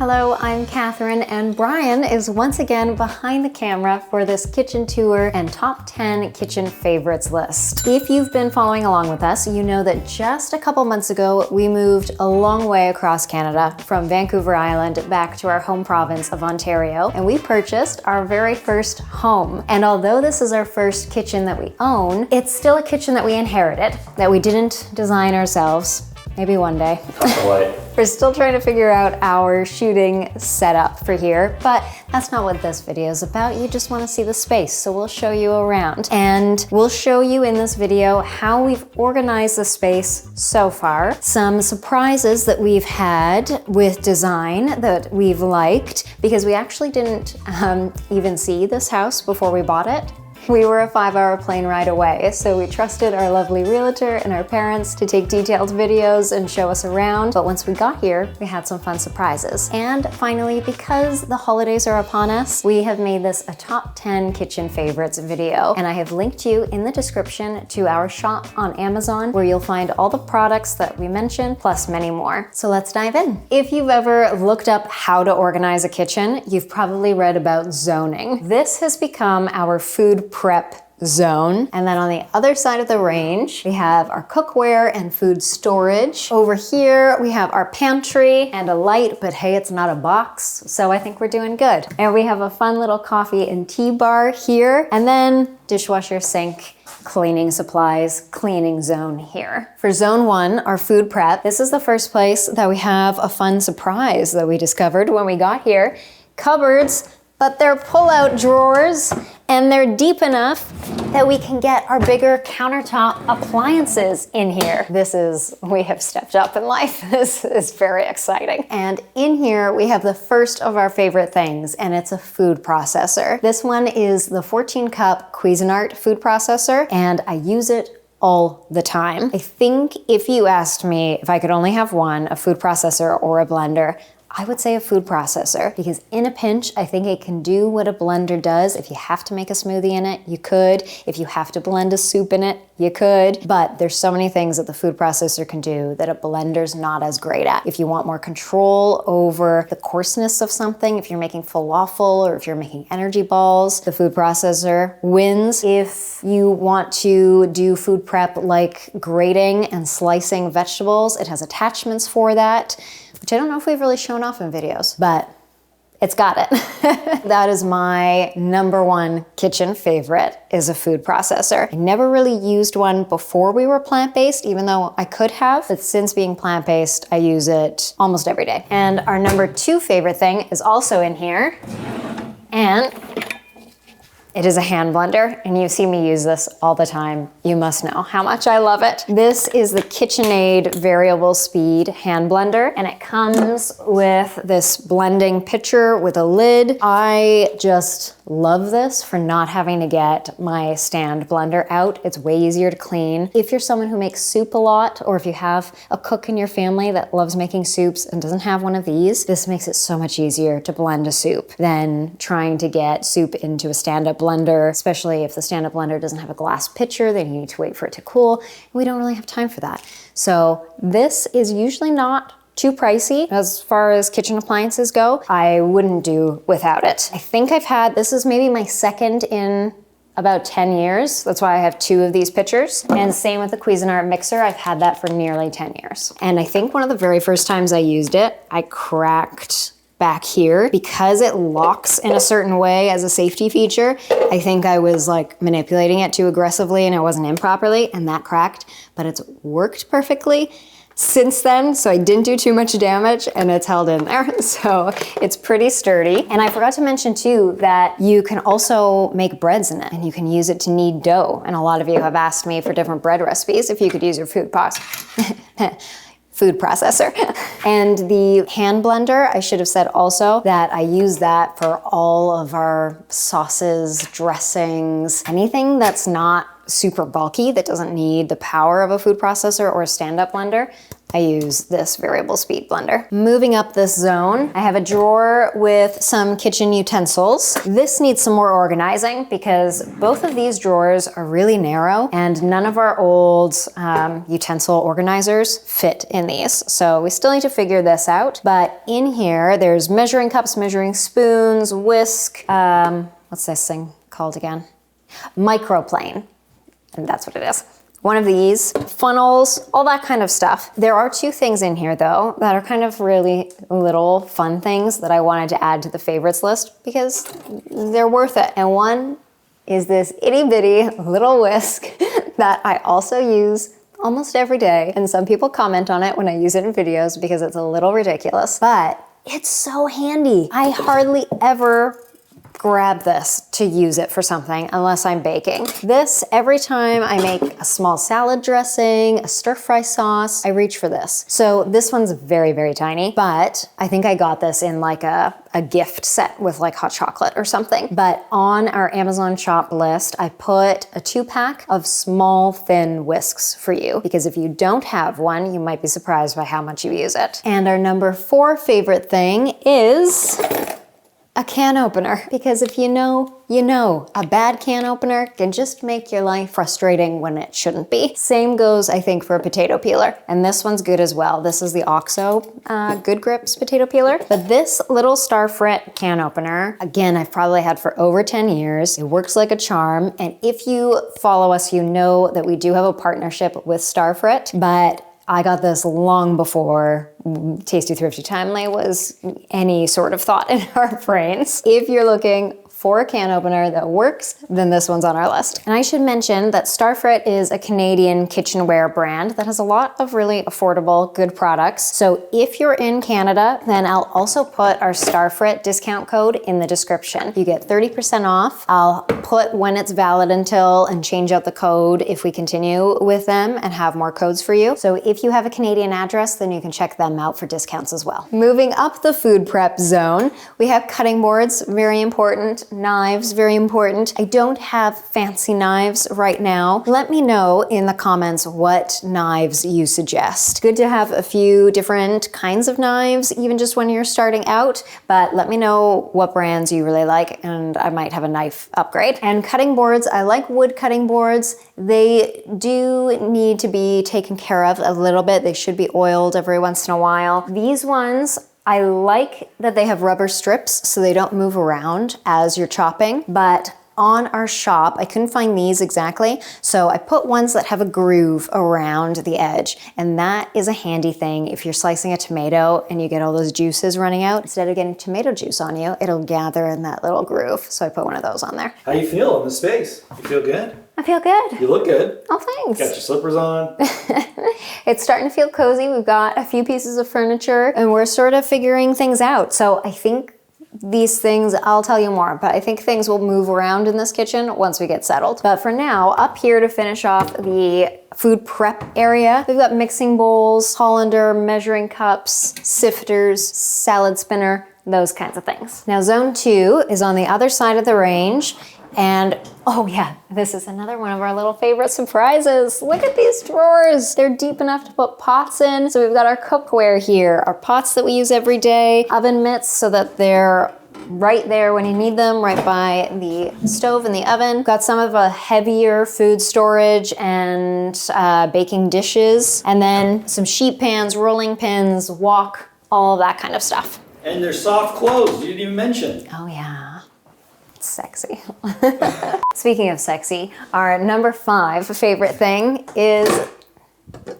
Hello, I'm Catherine, and Brian is once again behind the camera for this kitchen tour and top 10 kitchen favorites list. If you've been following along with us, you know that just a couple months ago, we moved a long way across Canada from Vancouver Island back to our home province of Ontario, and we purchased our very first home. And although this is our first kitchen that we own, it's still a kitchen that we inherited, that we didn't design ourselves. Maybe one day. We're still trying to figure out our shooting setup for here, but that's not what this video is about. You just want to see the space, so we'll show you around. And we'll show you in this video how we've organized the space so far, some surprises that we've had with design that we've liked, because we actually didn't even see this house before we bought it. We were a 5-hour plane ride away, so we trusted our lovely realtor and our parents to take detailed videos and show us around. But once we got here, we had some fun surprises. And finally, because the holidays are upon us, we have made this a top 10 kitchen favorites video. And I have linked you in the description to our shop on Amazon, where you'll find all the products that we mentioned, plus many more. So let's dive in. If you've ever looked up how to organize a kitchen, you've probably read about zoning. This has become our food prep zone. And then on the other side of the range, we have our cookware and food storage. Over here, we have our pantry and a light, but hey, it's not a box, so I think we're doing good. And we have a fun little coffee and tea bar here, and then dishwasher, sink, cleaning supplies, cleaning zone here. For zone 1, our food prep, this is the first place that we have a fun surprise that we discovered when we got here. Cupboards, but they're pull-out drawers, and they're deep enough that we can get our bigger countertop appliances in here. We have stepped up in life. This is very exciting. And in here, we have the first of our favorite things, and it's a food processor. This one is the 14-cup Cuisinart food processor, and I use it all the time. I think if you asked me if I could only have one, a food processor or a blender, I would say a food processor, because in a pinch, I think it can do what a blender does. If you have to make a smoothie in it, you could. If you have to blend a soup in it, you could. But there's so many things that the food processor can do that a blender's not as great at. If you want more control over the coarseness of something, if you're making falafel or if you're making energy balls, the food processor wins. If you want to do food prep like grating and slicing vegetables, it has attachments for that, which I don't know if we've really shown off in videos, but it's got it. That is my number 1 kitchen favorite, is a food processor. I never really used one before we were plant-based, even though I could have, but since being plant-based, I use it almost every day. And our number 2 favorite thing is also in here, and it is a hand blender, and you see me use this all the time. You must know how much I love it. This is the KitchenAid variable speed hand blender, and it comes with this blending pitcher with a lid. I just love this for not having to get my stand blender out. It's way easier to clean. If you're someone who makes soup a lot, or if you have a cook in your family that loves making soups and doesn't have one of these, this makes it so much easier to blend a soup than trying to get soup into a stand-up blender, especially if the stand-up blender doesn't have a glass pitcher, then you need to wait for it to cool. We don't really have time for that. So this is usually not too pricey as far as kitchen appliances go. I wouldn't do without it. I think this is maybe my second in about 10 years. That's why I have 2 of these pitchers. And same with the Cuisinart mixer. I've had that for nearly 10 years. And I think one of the very first times I used it, I cracked back here because it locks in a certain way as a safety feature. I think I was like manipulating it too aggressively and it wasn't in properly, and that cracked, but it's worked perfectly since then, so I didn't do too much damage and it's held in there, so it's pretty sturdy. And I forgot to mention too that you can also make breads in it, and you can use it to knead dough, and a lot of you have asked me for different bread recipes if you could use your food processor. And the hand blender, I should have said also that I use that for all of our sauces, dressings, anything that's not super bulky, that doesn't need the power of a food processor or a stand-up blender. I use this variable speed blender. Moving up this zone, I have a drawer with some kitchen utensils. This needs some more organizing because both of these drawers are really narrow and none of our old utensil organizers fit in these. So we still need to figure this out. But in here, there's measuring cups, measuring spoons, whisk, what's this thing called again? Microplane, and that's what it is. One of these, funnels, all that kind of stuff. There are two things in here though that are kind of really little fun things that I wanted to add to the favorites list because they're worth it. And one is this itty bitty little whisk that I also use almost every day. And some people comment on it when I use it in videos because it's a little ridiculous, but it's so handy. I hardly ever grab this to use it for something unless I'm baking. This, every time I make a small salad dressing, a stir fry sauce, I reach for this. So this one's very, very tiny, but I think I got this in like a gift set with like hot chocolate or something. But on our Amazon shop list, I put a 2-pack of small, thin whisks for you because if you don't have one, you might be surprised by how much you use it. And our number 4 favorite thing is a can opener, because if you know, you know. A bad can opener can just make your life frustrating when it shouldn't be. Same goes, I think, for a potato peeler. And this one's good as well. This is the OXO Good Grips potato peeler. But this little Starfrit can opener, again, I've probably had for over 10 years. It works like a charm. And if you follow us, you know that we do have a partnership with Starfrit, but I got this long before Tasty Thrifty Timely was any sort of thought in our brains. If you're looking for a can opener that works, then this one's on our list. And I should mention that Starfrit is a Canadian kitchenware brand that has a lot of really affordable, good products. So if you're in Canada, then I'll also put our Starfrit discount code in the description. You get 30% off. I'll put when it's valid until and change out the code if we continue with them and have more codes for you. So if you have a Canadian address, then you can check them out for discounts as well. Moving up the food prep zone, we have cutting boards, very important. Knives, very important. I don't have fancy knives right now. Let me know in the comments what knives you suggest. Good to have a few different kinds of knives, even just when you're starting out, but let me know what brands you really like and I might have a knife upgrade. And cutting boards, I like wood cutting boards. They do need to be taken care of a little bit. They should be oiled every once in a while. These ones, I like that they have rubber strips so they don't move around as you're chopping, but on our shop, I couldn't find these exactly, so I put ones that have a groove around the edge, and that is a handy thing if you're slicing a tomato and you get all those juices running out. Instead of getting tomato juice on you, it'll gather in that little groove, so I put one of those on there. How you feel in the space? You feel good? I feel good. You look good. Oh, thanks. Got your slippers on. It's starting to feel cozy. We've got a few pieces of furniture and we're sort of figuring things out. So I think these things, I'll tell you more, but I think things will move around in this kitchen once we get settled. But for now, up here to finish off the food prep area, we've got mixing bowls, colander, measuring cups, sifters, salad spinner, those kinds of things. Now zone 2 is on the other side of the range. And oh yeah, this is another one of our little favorite surprises. Look at these drawers. They're deep enough to put pots in. So we've got our cookware here, our pots that we use every day, oven mitts so that they're right there when you need them, right by the stove and the oven. Got some of a heavier food storage and baking dishes, and then some sheet pans, rolling pins, wok, all of that kind of stuff. And they're soft clothes, you didn't even mention. Oh yeah. Sexy. Speaking of sexy, our number 5 favorite thing is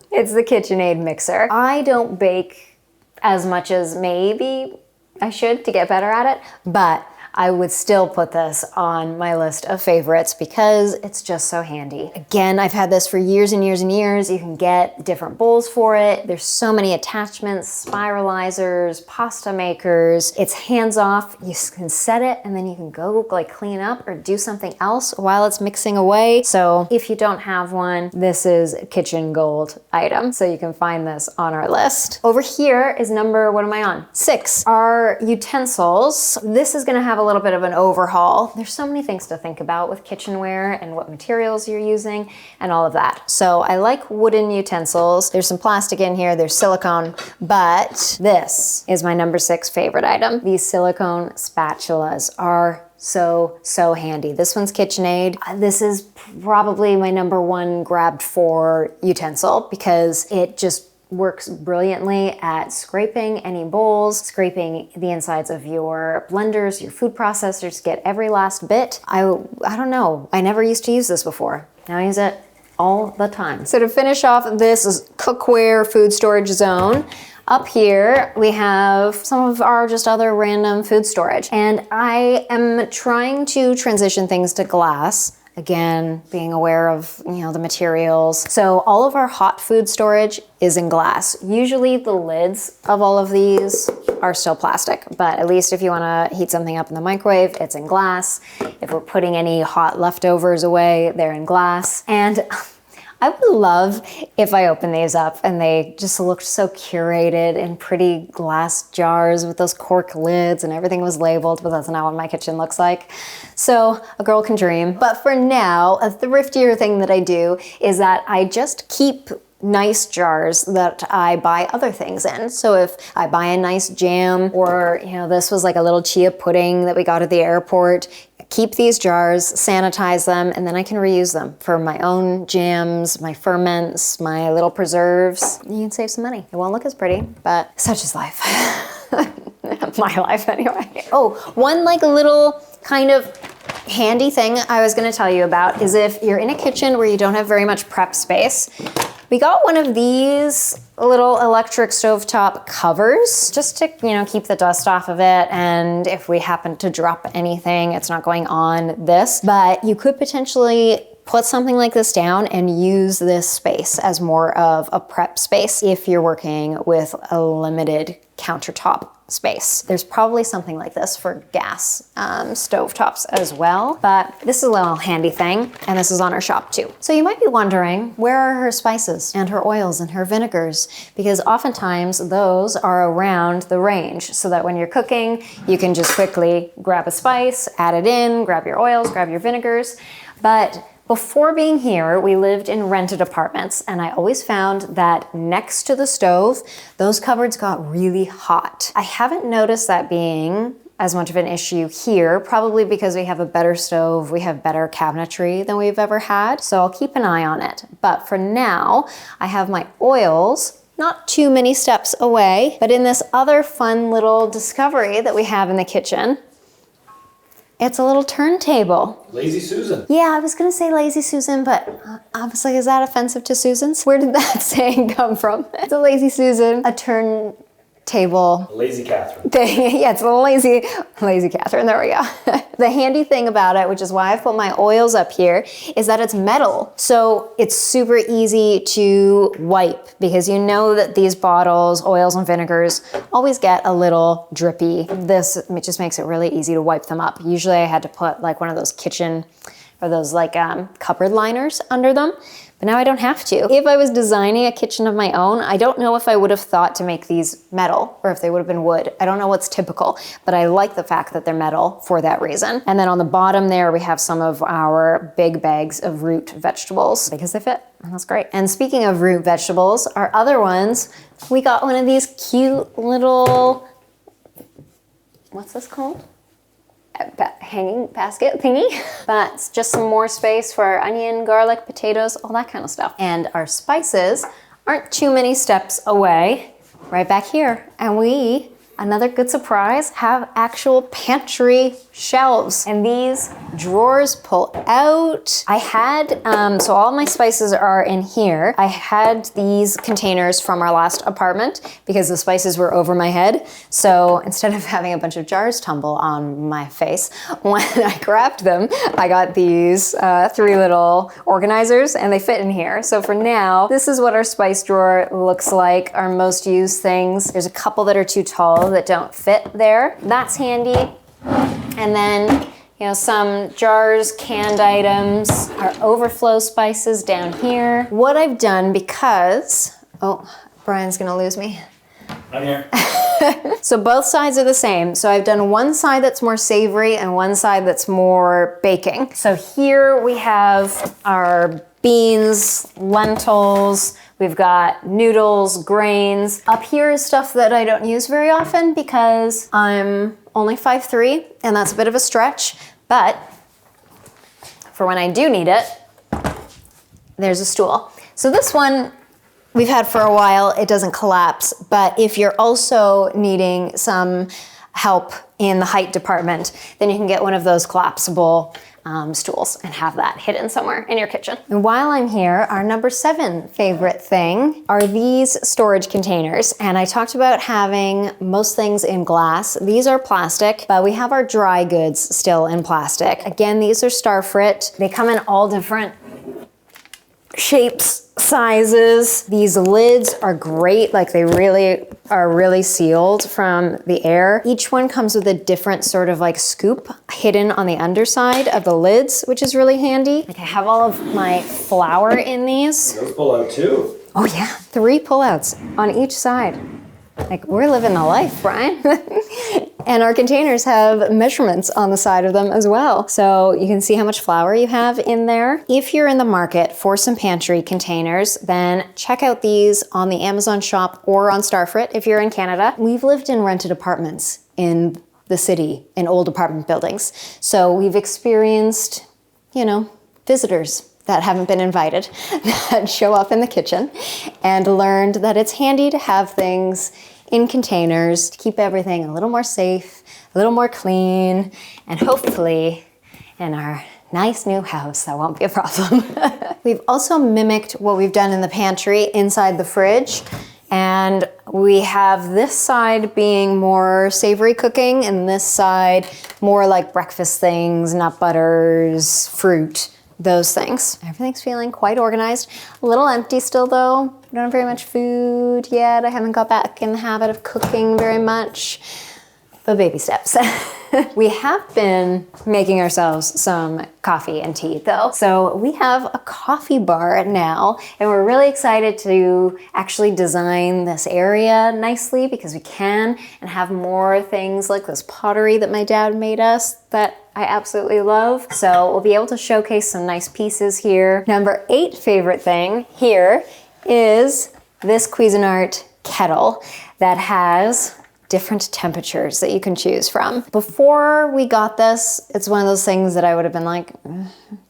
it's the KitchenAid Mixer. I don't bake as much as maybe I should to get better at it, but I would still put this on my list of favorites because it's just so handy. Again, I've had this for years and years and years. You can get different bowls for it. There's so many attachments, spiralizers, pasta makers. It's hands off. You can set it and then you can go like clean up or do something else while it's mixing away. So if you don't have one, this is a kitchen gold item. So you can find this on our list. Over here is number, what am I on? 6, our utensils. This is gonna have a a little bit of an overhaul. There's so many things to think about with kitchenware and what materials you're using and all of that. So I like wooden utensils. There's some plastic in here, there's silicone, but this is my number 6 favorite item. These silicone spatulas are so handy. This one's KitchenAid. This is probably my number 1 grabbed for utensil because it just works brilliantly at scraping any bowls, scraping the insides of your blenders, your food processors, get every last bit. I don't know. I never used to use this before. Now I use it all the time. So to finish off this cookware food storage zone, up here we have some of our just other random food storage. And I am trying to transition things to glass. Again, being aware of, the materials. So all of our hot food storage is in glass. Usually the lids of all of these are still plastic, but at least if you wanna heat something up in the microwave, it's in glass. If we're putting any hot leftovers away, they're in glass. And I would love if I opened these up and they just looked so curated in pretty glass jars with those cork lids and everything was labeled, but that's not what my kitchen looks like. So a girl can dream. But for now, a thriftier thing that I do is that I just keep nice jars that I buy other things in. So if I buy a nice jam or, this was like a little chia pudding that we got at the airport, keep these jars, sanitize them, and then I can reuse them for my own jams, my ferments, my little preserves. You can save some money. It won't look as pretty, but such is life. My life anyway. Oh, one little kind of handy thing I was gonna tell you about is if you're in a kitchen where you don't have very much prep space, we got one of these little electric stovetop covers just to, keep the dust off of it. And if we happen to drop anything, it's not going on this. But you could potentially put something like this down and use this space as more of a prep space if you're working with a limited countertop space. There's probably something like this for gas stovetops as well, but this is a little handy thing, and this is on our shop too. So you might be wondering, where are her spices and her oils and her vinegars? Because oftentimes those are around the range so that when you're cooking, you can just quickly grab a spice, add it in, grab your oils, grab your vinegars. But before being here, we lived in rented apartments, and I always found that next to the stove, those cupboards got really hot. I haven't noticed that being as much of an issue here, probably because we have a better stove, we have better cabinetry than we've ever had, so I'll keep an eye on it. But for now, I have my oils not too many steps away, but in this other fun little discovery that we have in the kitchen, it's a little turntable. Lazy Susan. Yeah, I was gonna say Lazy Susan, but I was like, is that offensive to Susans? Where did that saying come from? It's a Lazy Susan, a turntable. Lazy Catherine. Yeah, it's a little lazy Catherine, there we go. The handy thing about it, which is why I've put my oils up here, is that it's metal. So it's super easy to wipe because you know that these bottles, oils and vinegars, always get a little drippy. This just makes it really easy to wipe them up. Usually I had to put like one of those kitchen or those cupboard liners under them. But now I don't have to. If I was designing a kitchen of my own, I don't know if I would have thought to make these metal or if they would have been wood. I don't know what's typical, but I like the fact that they're metal for that reason. And then on the bottom there, we have some of our big bags of root vegetables because they fit, and that's great. And speaking of root vegetables, our other ones, we got one of these cute little, what's this called? Hanging basket thingy. That's just some more space for our onion, garlic, potatoes, all that kind of stuff. And our spices aren't too many steps away, right back here. And we, another good surprise, have actual pantry shelves. And these drawers pull out. I had, so all my spices are in here. I had these containers from our last apartment because the spices were over my head. So instead of having a bunch of jars tumble on my face, when I grabbed them, I got these 3 little organizers and they fit in here. So for now, this is what our spice drawer looks like, our most used things. There's a couple that are too tall that don't fit there. That's handy. And then, some jars, canned items, our overflow spices down here. What I've done because, oh, Brian's gonna lose me. I'm here. So both sides are the same. So I've done one side that's more savory and one side that's more baking. So here we have our beans, lentils, we've got noodles, grains. Up here is stuff that I don't use very often because I'm only 5'3", and that's a bit of a stretch, but for when I do need it, there's a stool. So this one we've had for a while, it doesn't collapse, but if you're also needing some help in the height department, then you can get one of those collapsible stools and have that hidden somewhere in your kitchen. And while I'm here, our number 7 favorite thing are these storage containers. And I talked about having most things in glass. These are plastic, but we have our dry goods still in plastic. Again, these are Starfrit. They come in all different shapes, sizes. These lids are great, like they really are sealed from the air. Each one comes with a different sort of like scoop hidden on the underside of the lids, which is really handy. Like I have all of my flour in these. Those pull out too. Oh yeah, 3 pullouts on each side. Like we're living the life, Brian. And our containers have measurements on the side of them as well. So you can see how much flour you have in there. If you're in the market for some pantry containers, then check out these on the Amazon shop or on Starfrit if you're in Canada. We've lived in rented apartments in the city, in old apartment buildings. So we've experienced, you know, visitors that haven't been invited that show up in the kitchen and learned that it's handy to have things in containers to keep everything a little more safe, a little more clean, and hopefully in our nice new house, that won't be a problem. We've also mimicked what we've done in the pantry inside the fridge. And we have this side being more savory cooking and this side more like breakfast things, nut butters, fruit, those things. Everything's feeling quite organized. A little empty still though. I don't have very much food yet. I haven't got back in the habit of cooking very much, but baby steps. We have been making ourselves some coffee and tea though. So we have a coffee bar now, and we're really excited to actually design this area nicely because we can, and have more things like this pottery that my dad made us that I absolutely love. So we'll be able to showcase some nice pieces here. Number 8 favorite thing here is this Cuisinart kettle that has different temperatures that you can choose from. Before we got this, it's one of those things that I would have been like,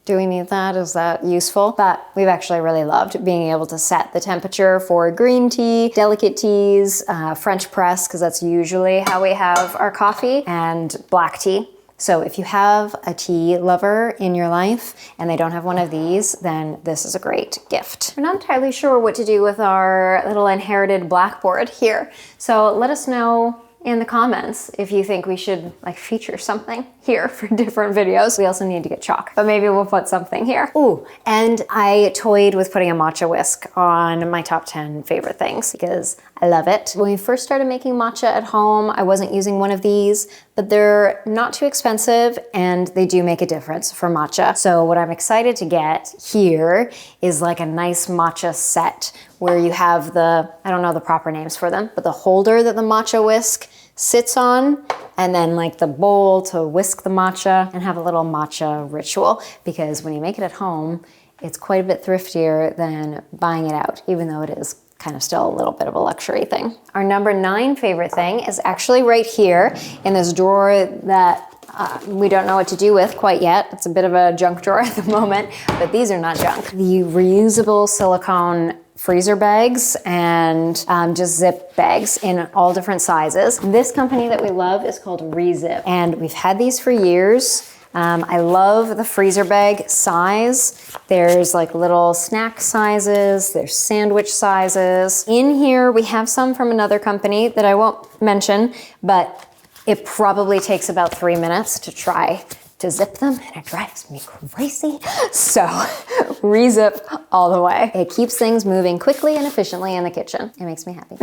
do we need that? Is that useful? But we've actually really loved being able to set the temperature for green tea, delicate teas, French press, because that's usually how we have our coffee, and black tea. So if you have a tea lover in your life and they don't have one of these, then this is a great gift. We're not entirely sure what to do with our little inherited blackboard here. So let us know in the comments if you think we should like feature something here for different videos. We also need to get chalk, but maybe we'll put something here. Ooh, and I toyed with putting a matcha whisk on my top 10 favorite things because I love it. When we first started making matcha at home, I wasn't using one of these, but they're not too expensive and they do make a difference for matcha. So what I'm excited to get here is like a nice matcha set where you have the, I don't know the proper names for them, but the holder that the matcha whisk sits on, and then like the bowl to whisk the matcha and have a little matcha ritual, because when you make it at home, it's quite a bit thriftier than buying it out, even though it is kind of still a little bit of a luxury thing. Our number 9 favorite thing is actually right here in this drawer that we don't know what to do with quite yet. It's a bit of a junk drawer at the moment, but these are not junk. The reusable silicone freezer bags and just zip bags in all different sizes. This company that we love is called Reusable, and we've had these for years. I love the freezer bag size. There's like little snack sizes, there's sandwich sizes. In here we have some from another company that I won't mention, but it probably takes about 3 minutes to try to zip them, and it drives me crazy. So re-zip all the way. It keeps things moving quickly and efficiently in the kitchen. It makes me happy.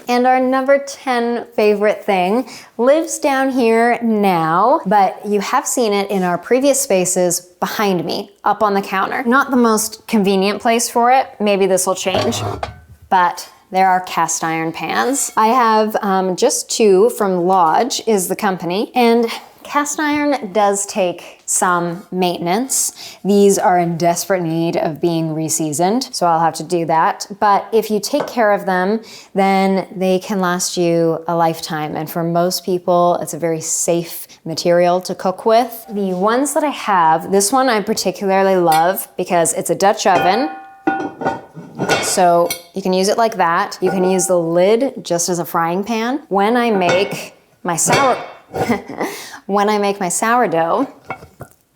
And our number 10 favorite thing lives down here now, but you have seen it in our previous spaces behind me, up on the counter. Not the most convenient place for it. Maybe this will change, but There are cast iron pans. I have just 2 from Lodge is the company, and cast iron does take some maintenance. These are in desperate need of being reseasoned, so I'll have to do that. But if you take care of them, then they can last you a lifetime. And for most people, it's a very safe material to cook with. The ones that I have, this one I particularly love because it's a Dutch oven. So you can use it like that. You can use the lid just as a frying pan. When I make my sourdough,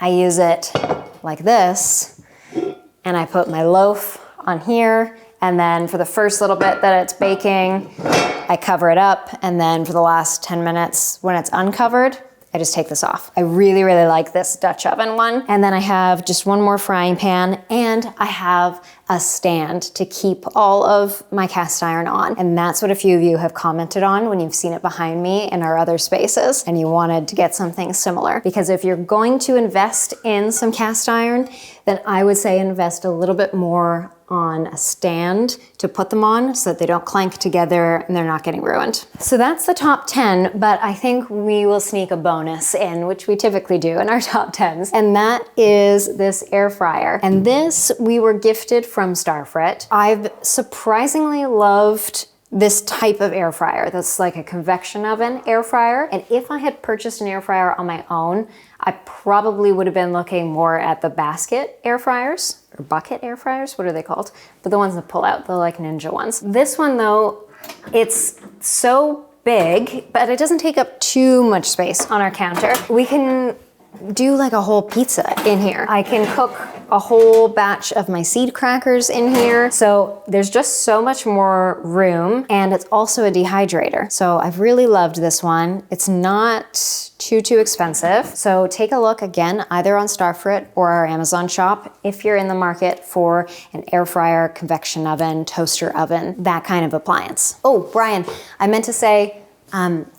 I use it like this, and I put my loaf on here, and then for the first little bit that it's baking, I cover it up, and then for the last 10 minutes when it's uncovered, I just take this off. I really, really like this Dutch oven one. And then I have just one more frying pan, and I have a stand to keep all of my cast iron on. And that's what a few of you have commented on when you've seen it behind me in our other spaces and you wanted to get something similar. Because if you're going to invest in some cast iron, then I would say invest a little bit more on a stand to put them on so that they don't clank together and they're not getting ruined. So that's the top 10, but I think we will sneak a bonus in, which we typically do in our top 10s, and that is this air fryer. And this we were gifted from Starfrit. I've surprisingly loved this type of air fryer that's like a convection oven air fryer. And if I had purchased an air fryer on my own, I probably would have been looking more at the basket air fryers or bucket air fryers. What are they called? But the ones that pull out, the like Ninja ones. This one though, it's so big, but it doesn't take up too much space on our counter. We can do like a whole pizza in here. I can cook a whole batch of my seed crackers in here. So there's just so much more room, and it's also a dehydrator. So I've really loved this one. It's not too expensive. So take a look again, either on Starfrit or our Amazon shop if you're in the market for an air fryer, convection oven, toaster oven, that kind of appliance. Oh, Brian, I meant to say,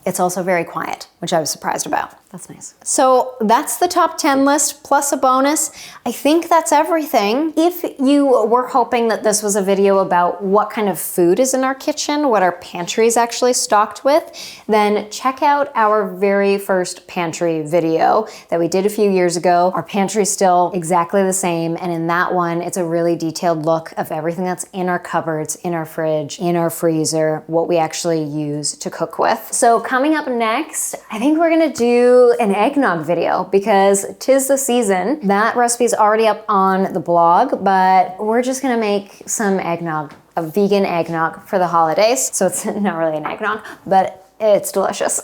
it's also very quiet, which I was surprised about. That's nice. So that's the top 10 list plus a bonus. I think that's everything. If you were hoping that this was a video about what kind of food is in our kitchen, what our pantry is actually stocked with, then check out our very first pantry video that we did a few years ago. Our pantry is still exactly the same, and in that one, it's a really detailed look of everything that's in our cupboards, in our fridge, in our freezer, what we actually use to cook with. So coming up next, I think we're gonna do an eggnog video because 'tis the season. That recipe is already up on the blog, but we're just gonna make some eggnog, a vegan eggnog for the holidays. So it's not really an eggnog, but it's delicious.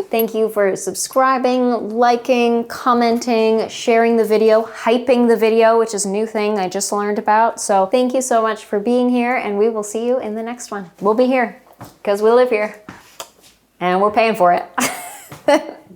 Thank you for subscribing, liking, commenting, sharing the video, hyping the video, which is a new thing I just learned about. So thank you so much for being here, and we will see you in the next one. We'll be here because we live here and we're paying for it.